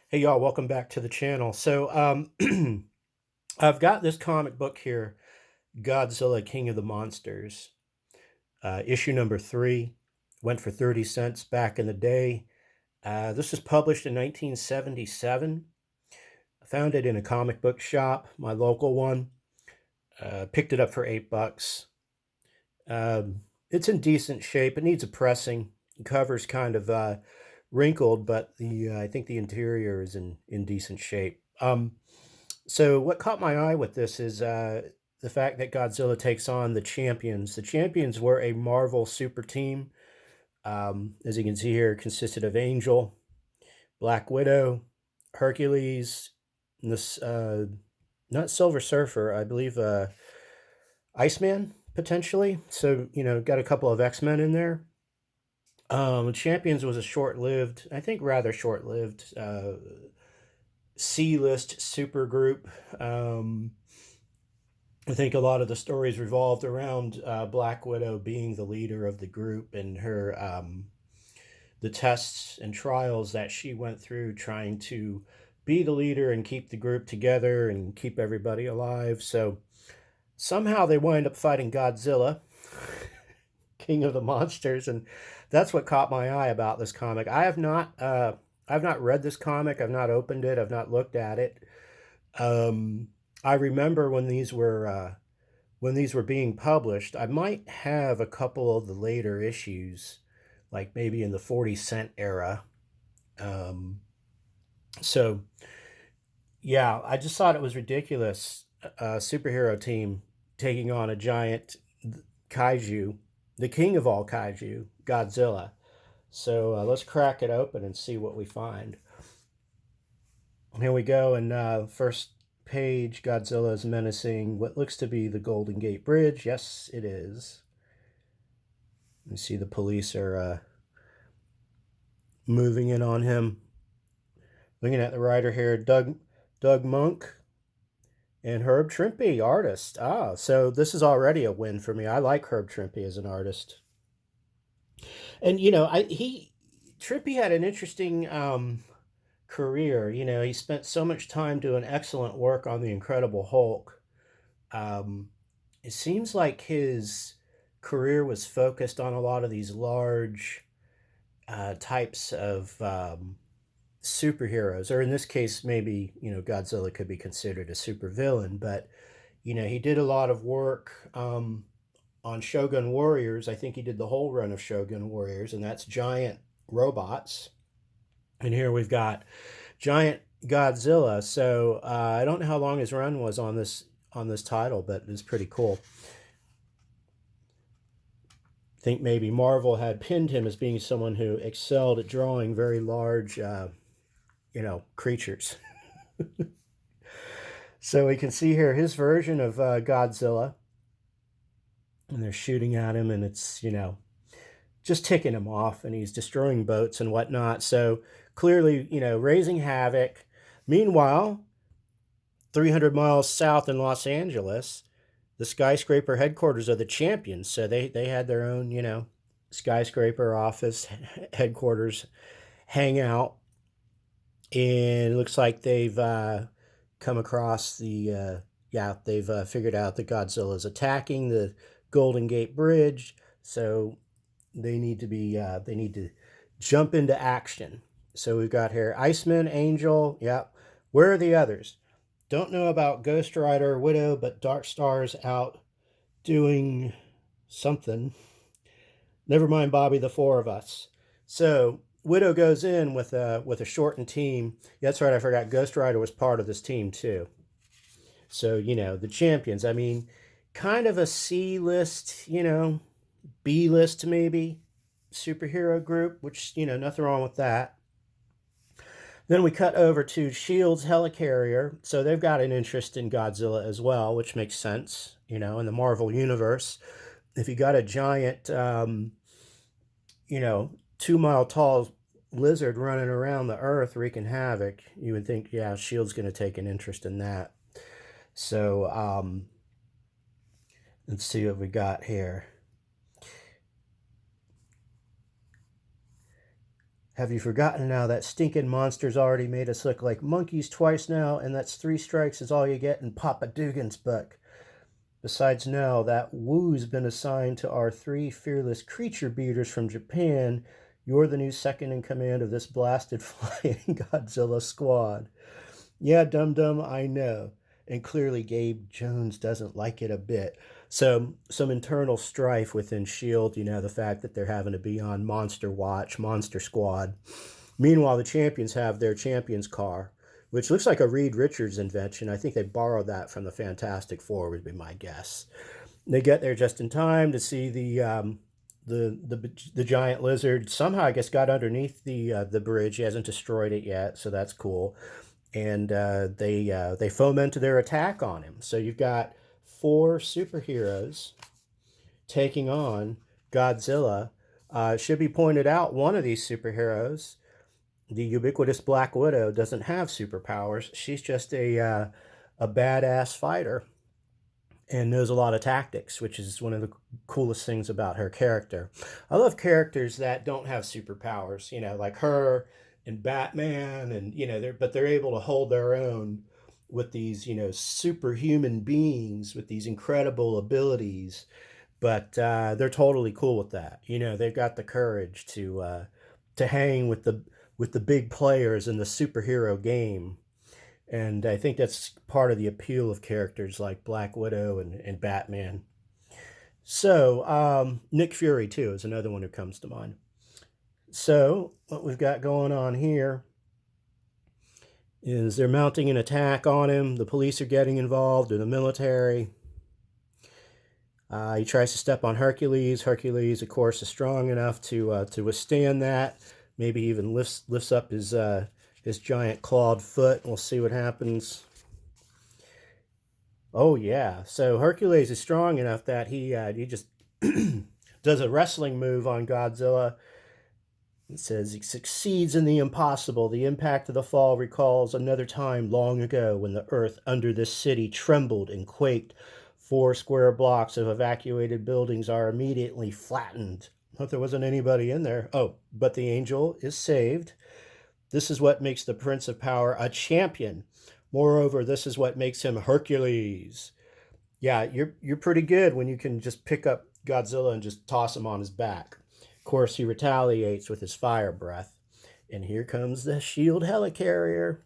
Hey y'all, welcome back to the channel. I've got this comic book here, Godzilla King of the Monsters. Issue number 3 went for 30 cents back in the day. This was published in 1977. I found it in a comic book shop, my local one. Picked it up for $8. It's in decent shape. It needs a pressing. The cover's kind of wrinkled, but the I think the interior is in decent shape. So what caught my eye with this is the fact that Godzilla takes on the champions. The champions were a Marvel super team. As you can see here, it consisted of Angel, Black Widow, Hercules, and this not Silver Surfer, I believe Iceman potentially. So got a couple of X-Men in there. Champions was a short-lived, I think rather short-lived C-list super group. I think a lot of the stories revolved around Black Widow being the leader of the group and her the tests and trials that she went through trying to be the leader and keep the group together and keep everybody alive. So somehow they wind up fighting Godzilla, King of the Monsters, and that's what caught my eye about this comic. I've not read this comic. I've not opened it. I've not looked at it. I remember when these were being published. I might have a couple of the later issues, like maybe in the 40 cent era. Um, so yeah, I just thought it was ridiculous. A superhero team taking on a giant kaiju, the king of all kaiju, Godzilla. So let's crack it open and see what we find. Here we go, and first page, Godzilla is menacing what looks to be the Golden Gate Bridge. Yes, it is. You see the police are moving in on him. Looking at the writer here, Doug Monk and Herb Trimpe, artist. So this is already a win for me. I like Herb Trimpe as an artist. And Trimpe had an interesting career. He spent so much time doing excellent work on the Incredible Hulk. It seems like his career was focused on a lot of these large types of superheroes, or in this case, maybe Godzilla could be considered a supervillain. But he did a lot of work on Shogun Warriors. I think he did the whole run of Shogun Warriors, and that's giant robots. And here we've got giant Godzilla. So I don't know how long his run was on this title, but it's pretty cool. I think maybe Marvel had pinned him as being someone who excelled at drawing very large, creatures. So we can see here his version of Godzilla, and they're shooting at him, and it's just ticking him off, and he's destroying boats and whatnot. So clearly, raising havoc. Meanwhile, 300 miles south in Los Angeles, the skyscraper headquarters of the champions. So they had their own, skyscraper office headquarters hangout. And it looks like they've come across they've figured out that Godzilla is attacking the Golden Gate Bridge. So they need to jump into action. So we've got here Iceman, Angel. Yep. Where are the others? Don't know about Ghost Rider, Widow, but Dark Star's out doing something. Never mind Bobby, the four of us. So Widow goes in with a shortened team. Yeah, that's right, I forgot Ghost Rider was part of this team too. So, the champions. I mean, kind of a C-list, B-list maybe superhero group, which, nothing wrong with that. Then we cut over to S.H.I.E.L.D's helicarrier. So they've got an interest in Godzilla as well, which makes sense, in the Marvel universe. If you got a giant, 2-mile tall lizard running around the earth wreaking havoc, you would think, yeah, S.H.I.E.L.D's going to take an interest in that. So let's see what we got here. Have you forgotten now that stinking monster's already made us look like monkeys twice now, and that's 3 strikes is all you get in Papa Dugan's book. Besides now, that Wu's been assigned to our 3 fearless creature beaters from Japan. You're the new second in command of this blasted flying Godzilla squad. Yeah, dum-dum, I know. And clearly Gabe Jones doesn't like it a bit. So some internal strife within S.H.I.E.L.D., the fact that they're having to be on Monster Watch, Monster Squad. Meanwhile, the champions have their champions car, which looks like a Reed Richards invention. I think they borrowed that from the Fantastic Four, would be my guess. They get there just in time to see the giant lizard. Somehow, I guess, got underneath the bridge. He hasn't destroyed it yet, so that's cool. And they fomented their attack on him. So you've got 4 superheroes taking on Godzilla. It should be pointed out, one of these superheroes, the ubiquitous Black Widow, doesn't have superpowers. She's just a badass fighter and knows a lot of tactics, which is one of the coolest things about her character. I love characters that don't have superpowers, like her and Batman, and they're able to hold their own with these superhuman beings with these incredible abilities, but they're totally cool with that. They've got the courage to hang with the big players in the superhero game. And I think that's part of the appeal of characters like Black Widow and Batman. So Nick Fury, too, is another one who comes to mind. So what we've got going on here is they're mounting an attack on him. The police are getting involved, or the military. He tries to step on Hercules. Hercules, of course, is strong enough to withstand that. Maybe even lifts up his giant clawed foot. We'll see what happens. Oh yeah, so Hercules is strong enough that he just does a wrestling move on Godzilla. It says he succeeds in the impossible. The impact of the fall recalls another time long ago when the earth under this city trembled and quaked. 4 square blocks of evacuated buildings are immediately flattened. Hope there wasn't anybody in there. Oh, but the angel is saved. This is what makes the Prince of Power a champion. Moreover, this is what makes him Hercules. Yeah, you're pretty good when you can just pick up Godzilla and just toss him on his back. Of course, he retaliates with his fire breath. And here comes the S.H.I.E.L.D. helicarrier.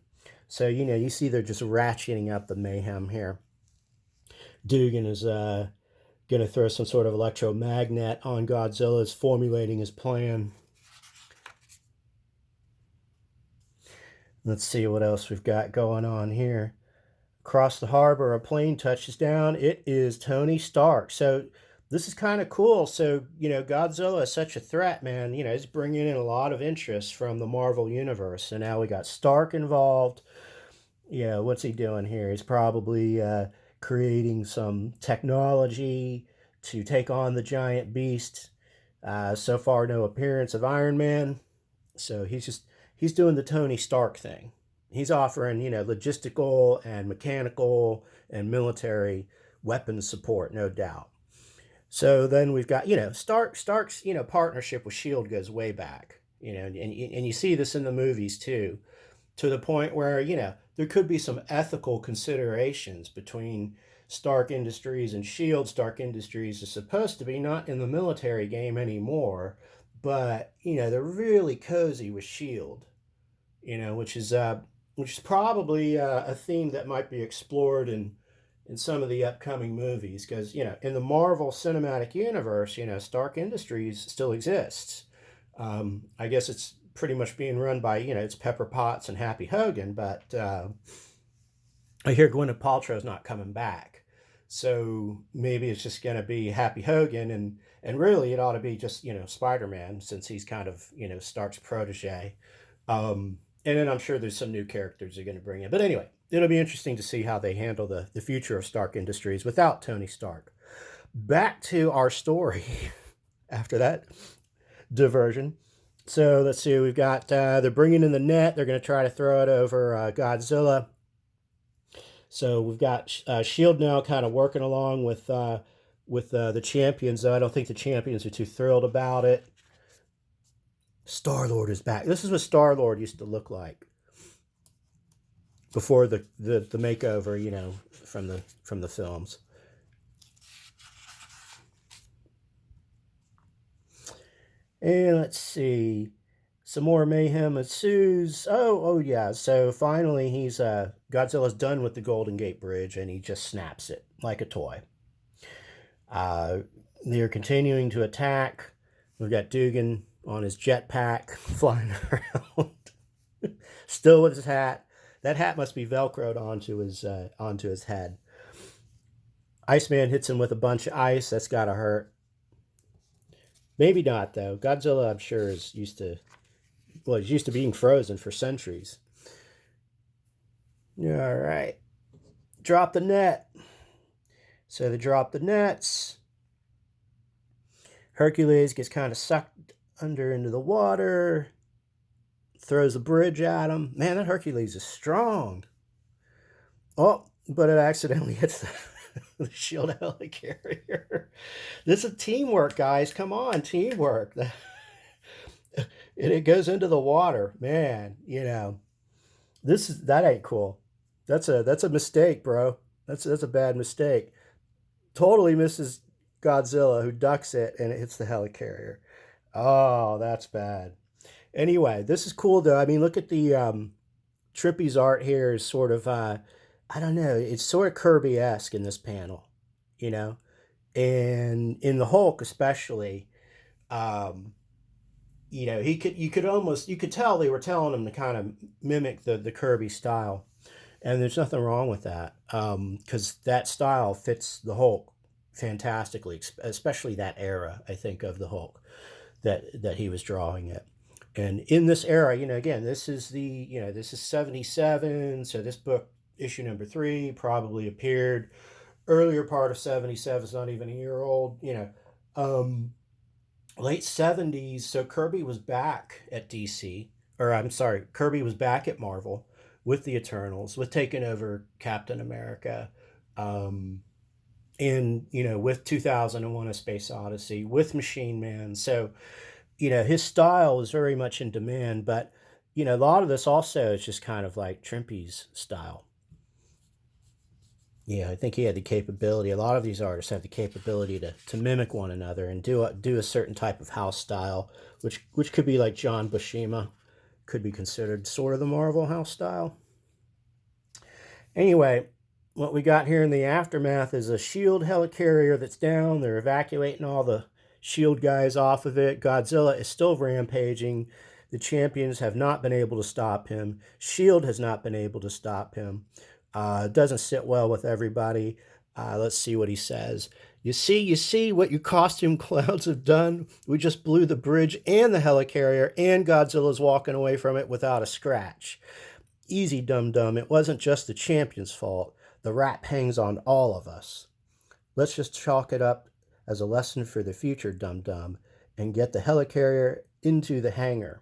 So, you see they're just ratcheting up the mayhem here. Dugan is going to throw some sort of electromagnet on Godzilla, is formulating his plan. Let's see what else we've got going on here. Across the harbor, a plane touches down. It is Tony Stark. So this is kind of cool. So, Godzilla is such a threat, man. He's bringing in a lot of interest from the Marvel Universe. So now we got Stark involved. What's he doing here? He's probably creating some technology to take on the giant beast. So far, no appearance of Iron Man. So he's doing the Tony Stark thing. He's offering, logistical and mechanical and military weapons support, no doubt. So then we've got, Stark's, partnership with S.H.I.E.L.D. goes way back, and you see this in the movies too, to the point where, there could be some ethical considerations between Stark Industries and S.H.I.E.L.D. Stark Industries is supposed to be not in the military game anymore, but, they're really cozy with S.H.I.E.L.D., which is probably a theme that might be explored in some of the upcoming movies, because in the Marvel Cinematic Universe, Stark Industries still exists. I guess it's pretty much being run by it's Pepper Potts and Happy Hogan, but I hear Gwyneth Paltrow's not coming back, so maybe it's just going to be Happy Hogan, and really it ought to be just Spider-Man, since he's kind of Stark's protege. And then I'm sure there's some new characters they're going to bring in. But anyway, it'll be interesting to see how they handle the future of Stark Industries without Tony Stark. Back to our story after that diversion. So let's see, we've got, they're bringing in the net. They're going to try to throw it over Godzilla. So we've got S.H.I.E.L.D. now kind of working along with the champions. Though I don't think the champions are too thrilled about it. Star-Lord is back. This is what Star-Lord used to look like before the makeover, from the films. And let's see. Some more mayhem ensues. Oh yeah. So finally, Godzilla's done with the Golden Gate Bridge, and he just snaps it like a toy. Uh, they're continuing to attack. We've got Dugan on his jetpack flying around, still with his hat. That hat must be velcroed onto his head. Iceman hits him with a bunch of ice. That's gotta hurt. Maybe not though. Godzilla, I'm sure, is used to he's used to being frozen for centuries. All right, drop the net. So they drop the nets. Hercules gets kind of sucked under into the water. Throws a bridge at him. Man, that Hercules is strong. Oh, but it accidentally hits the shield helicarrier. This is teamwork, guys. Come on, teamwork. And it goes into the water. Man, that ain't cool. That's a mistake, bro. That's a bad mistake. Totally misses Godzilla, who ducks it, and it hits the helicarrier. Oh, that's bad. Anyway, this is cool though. I mean, look at the Trippy's art here is sort of I don't know, it's sort of Kirby-esque in this panel, you know, and in the Hulk especially. Um, you could tell they were telling him to kind of mimic the Kirby style, and there's nothing wrong with that because that style fits the Hulk fantastically, especially that era, I think, of the Hulk that he was drawing it. And in this era, again, this is 77, so this book, issue number 3, probably appeared earlier part of 77. It's not even a year old, late 70s. So Kirby was back at DC, or I'm sorry, Kirby was back at Marvel with the Eternals, with taking over Captain America, and with 2001: A Space Odyssey, with Machine Man. So his style is very much in demand, but a lot of this also is just kind of like Trimpe's style. Yeah, I think he had the capability. A lot of these artists have the capability to mimic one another and do a certain type of house style, which could be like John Buscema, could be considered sort of the Marvel house style. Anyway, what we got here in the aftermath is a S.H.I.E.L.D. helicarrier that's down. They're evacuating all the S.H.I.E.L.D. guys off of it. Godzilla is still rampaging. The champions have not been able to stop him. S.H.I.E.L.D. has not been able to stop him. Doesn't sit well with everybody. Let's see what he says. You see what your costume clowns have done? We just blew the bridge and the helicarrier, and Godzilla's walking away from it without a scratch. Easy, dum-dum. It wasn't just the champion's fault. The rap hangs on all of us. Let's just chalk it up as a lesson for the future, dum-dum, and get the helicarrier into the hangar.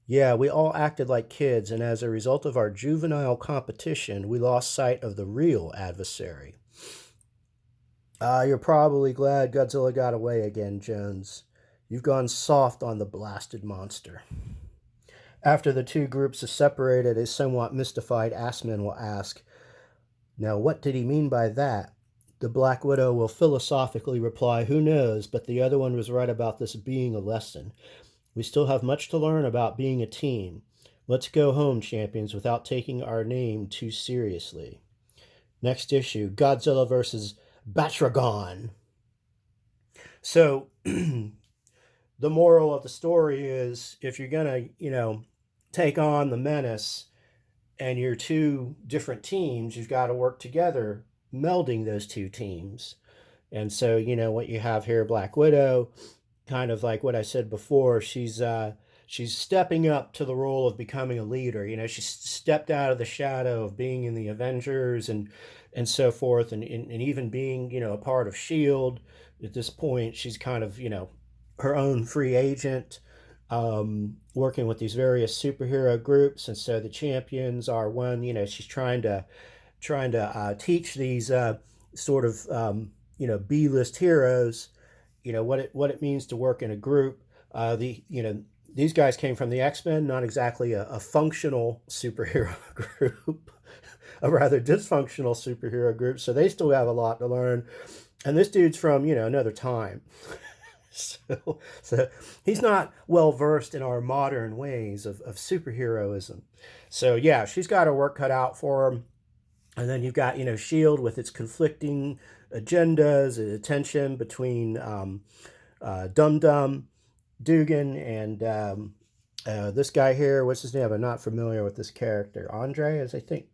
Yeah, we all acted like kids, and as a result of our juvenile competition, we lost sight of the real adversary. You're probably glad Godzilla got away again, Jones. You've gone soft on the blasted monster. After the two groups are separated, a somewhat mystified Assman will ask, now what did he mean by that? The Black Widow will philosophically reply, who knows, but the other one was right about this being a lesson. We still have much to learn about being a team. Let's go home, champions, without taking our name too seriously. Next issue, Godzilla versus Batragon. So, the moral of the story is, if you're going to, take on the menace and you're two different teams, you've got to work together, melding those two teams. And so, what you have here, Black Widow, kind of like what I said before, she's stepping up to the role of becoming a leader. She stepped out of the shadow of being in the Avengers and so forth, and even being a part of S.H.I.E.L.D. At this point, she's kind of her own free agent, working with these various superhero groups. And so the champions are one. She's trying to teach these sort of B-list heroes what it means to work in a group. these guys came from the X-Men, not exactly a functional superhero group, a rather dysfunctional superhero group. So they still have a lot to learn. And this dude's from, another time. So he's not well versed in our modern ways of superheroism. So yeah, she's got her work cut out for him. And then you've got, S.H.I.E.L.D. with its conflicting agendas, and tension between Dum Dum, Dugan, and this guy here. What's his name? I'm not familiar with this character. Andre, as I think,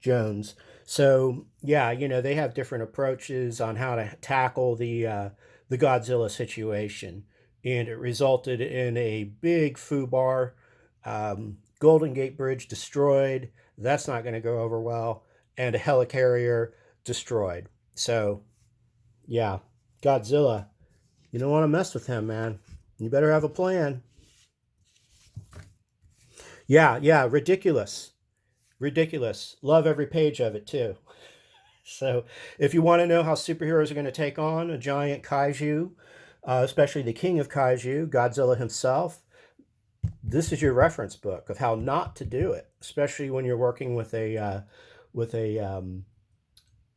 Jones. So yeah, they have different approaches on how to tackle the Godzilla situation, and it resulted in a big foobar. Golden Gate Bridge destroyed. That's not going to go over well, and a helicarrier destroyed. So yeah, Godzilla. You don't want to mess with him, man. You better have a plan. Yeah, ridiculous. Ridiculous. Love every page of it, too. So, if you want to know how superheroes are going to take on a giant kaiju, especially the King of Kaiju, Godzilla himself, this is your reference book of how not to do it, especially when you're working with a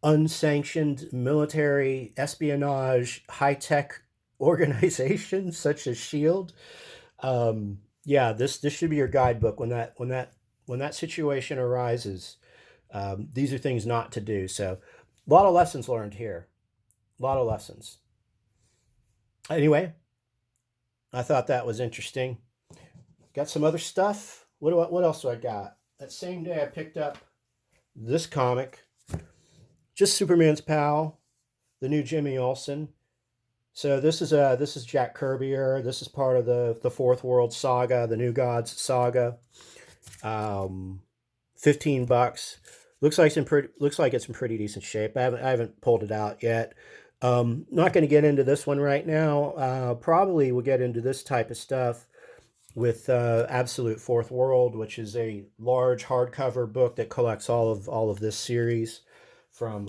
unsanctioned military espionage high tech organization such as S.H.I.E.L.D. Yeah, this should be your guidebook when that situation arises. These are things not to do. So, a lot of lessons learned here. A lot of lessons. Anyway, I thought that was interesting. Got some other stuff. What else do I got? That same day, I picked up this comic, just Superman's pal, the new Jimmy Olsen. So this is Jack Kirby. This is part of the Fourth World Saga, the New Gods saga. 15 bucks. Looks like it's in pretty decent shape. I haven't pulled it out yet. Not going to get into this one right now. Probably we'll get into this type of stuff with Absolute Fourth World, which is a large hardcover book that collects all of this series from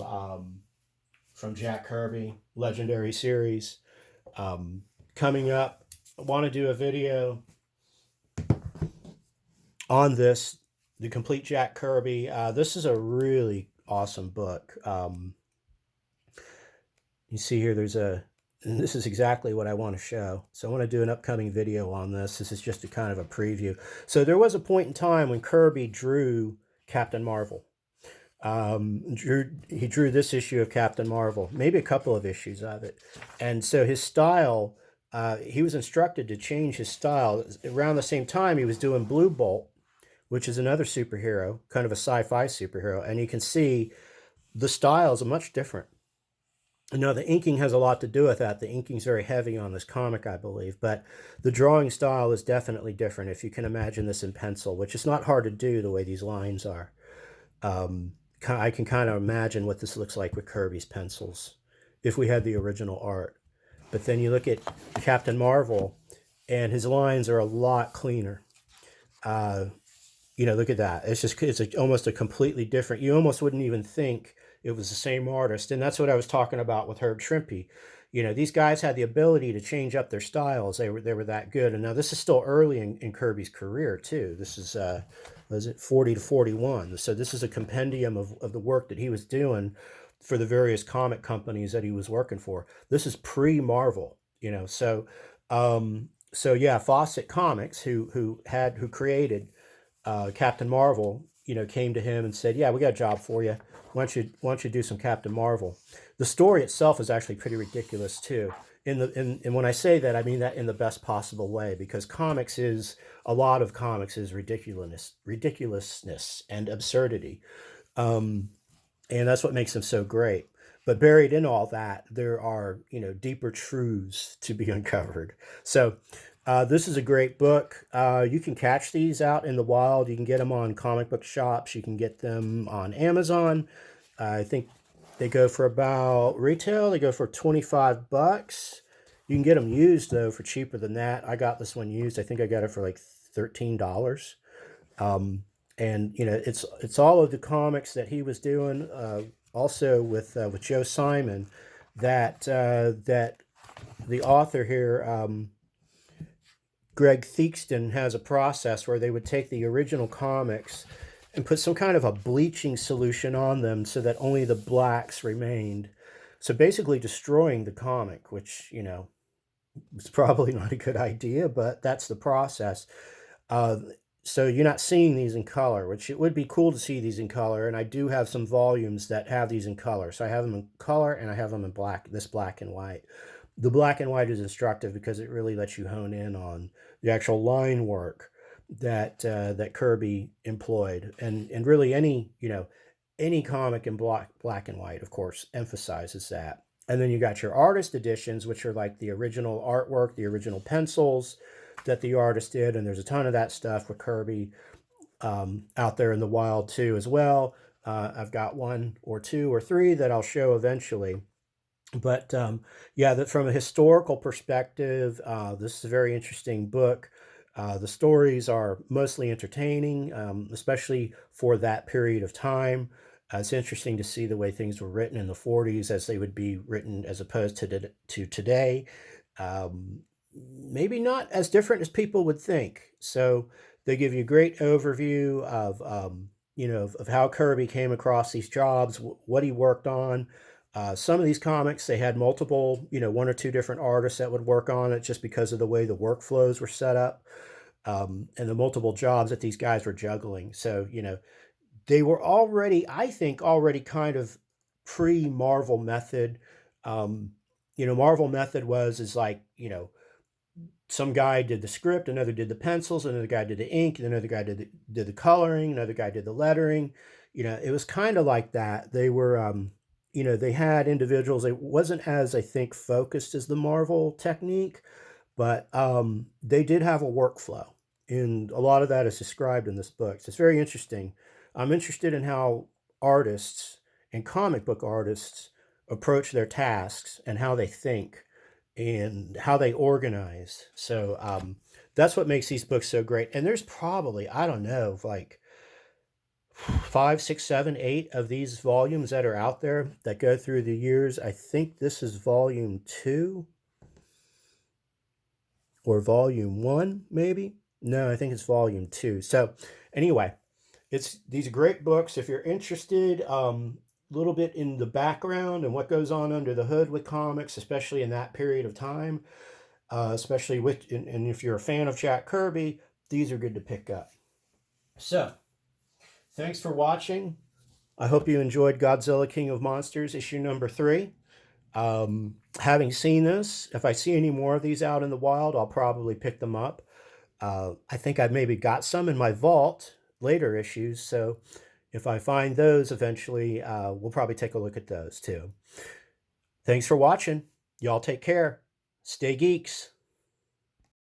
Jack Kirby, legendary series. Coming up, I want to do a video on this, the complete Jack Kirby. This is a really awesome book. You see here, and this is exactly what I want to show. So I want to do an upcoming video on this. This is just a kind of a preview. So there was a point in time when Kirby drew Captain Marvel. He drew this issue of Captain Marvel, maybe a couple of issues of it. And so his style, he was instructed to change his style. Around the same time, he was doing Blue Bolt, which is another superhero, kind of a sci-fi superhero. And you can see the styles are much different. Now, the inking has a lot to do with that. The inking is very heavy on this comic, I believe. But the drawing style is definitely different, if you can imagine this in pencil, which is not hard to do the way these lines are. I can kind of imagine what this looks like with Kirby's pencils if we had the original art. But then you look at Captain Marvel, and his lines are a lot cleaner. Look at that. It's almost a completely different. You almost wouldn't even think it was the same artist, and that's what I was talking about with Herb Trimpe. These guys had the ability to change up their styles. They were that good. And now this is still early in Kirby's career too. This is was it 40 to 41. So this is a compendium of the work that he was doing for the various comic companies that he was working for. This is pre-Marvel, So yeah, Fawcett Comics, who created Captain Marvel, came to him and said, "Yeah, we got a job for you. Why don't you do some Captain Marvel?" The story itself is actually pretty ridiculous too. And when I say that, I mean that in the best possible way, because a lot of comics is ridiculousness and absurdity, and that's what makes them so great. But buried in all that, there are deeper truths to be uncovered. So this is a great book. You can catch these out in the wild. You can get them on comic book shops. You can get them on Amazon. I think they go for about retail. They go for 25 bucks. You can get them used though for cheaper than that. I got this one used. I think I got it for like $13. And it's all of the comics that he was doing. Also with Joe Simon, that the author here. Greg Theakston has a process where they would take the original comics and put some kind of a bleaching solution on them so that only the blacks remained. So basically destroying the comic, which, was probably not a good idea, but that's the process. Uh, so you're not seeing these in color, which it would be cool to see these in color. And I do have some volumes that have these in color. So I have them in color and I have them in black and white. The black and white is instructive because it really lets you hone in on the actual line work that Kirby employed, and really any comic in black and white, of course, emphasizes that. And then you got your artist editions, which are like the original artwork, the original pencils that the artist did, and there's a ton of that stuff with Kirby out there in the wild too, as well. I've got one or two or three that I'll show eventually. But yeah, that from a historical perspective, this is a very interesting book. The stories are mostly entertaining, especially for that period of time. It's interesting to see the way things were written in the 40s as they would be written as opposed to today. Um, Maybe not as different as people would think. So they give you a great overview of of how Kirby came across these jobs, what he worked on. Some of these comics, they had multiple, one or two different artists that would work on it just because of the way the workflows were set up, and the multiple jobs that these guys were juggling. So, they were already, I think, already kind of pre Marvel Method. Um, Marvel Method is like, some guy did the script, another did the pencils, another guy did the ink, another guy did the coloring, another guy did the lettering. It was kind of like that. They were, they had individuals. It wasn't as, I think, focused as the Marvel technique, but they did have a workflow, and a lot of that is described in this book. So it's very interesting. I'm interested in how artists and comic book artists approach their tasks and how they think and how they organize. So that's what makes these books so great. And there's probably, I don't know, like five, six, seven, eight of these volumes that are out there that go through the years. I think this is volume 2 or volume 1, maybe. No, I think it's volume 2. So anyway, it's these are great books if you're interested. Little bit in the background and what goes on under the hood with comics, especially in that period of time, especially and if you're a fan of Jack Kirby, these are good to pick up. So, thanks for watching. I hope you enjoyed Godzilla King of Monsters, issue number 3. Having seen this, if I see any more of these out in the wild, I'll probably pick them up. I think I've maybe got some in my vault, later issues, so if I find those eventually, we'll probably take a look at those too. Thanks for watching. Y'all take care. Stay geeks.